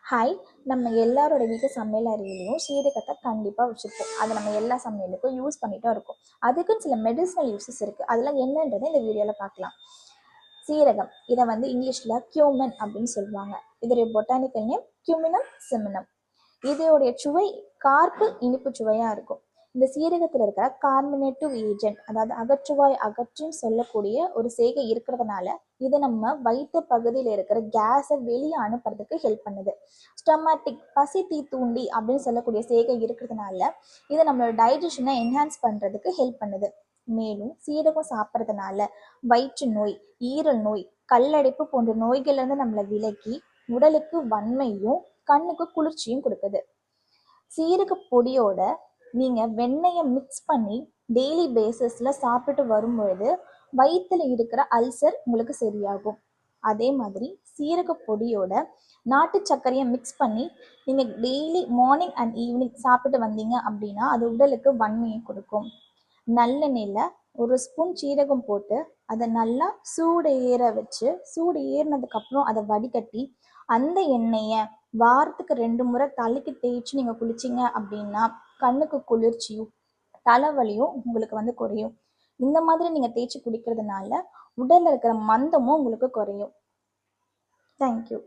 Hi. நம்ம எல்லாரோட வீட்டு சமையல் அறையிலையும் சீரகத்தை கண்டிப்பாக வச்சுருப்போம். அதை நம்ம எல்லா சமையலுக்கும் யூஸ் பண்ணிகிட்டும் இருக்கோம். அதுக்குன்னு சில மெடிசனல் யூஸஸ் இருக்குது. அதெல்லாம் என்னன்றதை இந்த வீடியோவில் பார்க்கலாம். சீரகம், இதை இங்கிலீஷில் கியூமன் அப்படின்னு சொல்லுவாங்க. இதோடைய பொட்டானிக்கல் நேம் கியூமினம் சிமினம். இதோடைய சுவை கார்ப்பு இனிப்பு சுவையாக இருக்கும். இந்த சீரகத்தில் இருக்கிற கார்பனேட்டிவ் ஏஜென்ட், அதாவது அகற்றுவாய் அகற்றின்னு சொல்லக்கூடிய ஒரு சேகை இருக்கிறதுனால இது நம்ம வயிற்று பகுதியில் இருக்கிற கேஸை வெளியே அனுப்புறதுக்கு ஹெல்ப் பண்ணுது. ஸ்டொமேட்டிக் பசி தூண்டி அப்படின்னு சொல்லக்கூடிய சேகை இருக்கிறதுனால இது நம்மளோட டைஜஷனை என்ஹான்ஸ் பண்ணுறதுக்கு ஹெல்ப் பண்ணுது. மேலும் சீரகம் சாப்பிட்றதுனால வயிற்று நோய், ஈரல் நோய், கல்லடைப்பு போன்ற நோய்கள்லேருந்து நம்மளை விலக்கி உடலுக்கு வன்மையும் கண்ணுக்கு குளிர்ச்சியும் கொடுக்குது. சீரக பொடியோட நீங்கள் வெண்ணெயை மிக்ஸ் பண்ணி டெய்லி பேசிஸில் சாப்பிட்டு வரும்பொழுது வயிற்றில் இருக்கிற அல்சர் உங்களுக்கு சரியாகும். அதே மாதிரி சீரக பொடியோட நாட்டு சர்க்கரையை மிக்ஸ் பண்ணி நீங்கள் டெய்லி மார்னிங் அண்ட் ஈவினிங் சாப்பிட்டு வந்தீங்க அப்படின்னா அது உடலுக்கு வன்மையை கொடுக்கும். நல்லெண்ணெயில் ஒரு ஸ்பூன் சீரகம் போட்டு அதை நல்லா சூடு ஏற வச்சு, சூடு ஏறினதுக்கப்புறம் அதை வடிகட்டி அந்த எண்ணெயை வாரத்துக்கு 2 முறை தலைக்கு தேய்ச்சி நீங்கள் குளிச்சிங்க அப்படின்னா கண்ணுக்கு குளிர்ச்சியும் தலைவலியும் உங்களுக்கு குறையும். இந்த மாதிரி நீங்கள் தேய்ச்சி குடிக்கிறதுனால உடலில் இருக்கிற மந்தமும் உங்களுக்கு குறையும். தேங்க்யூ.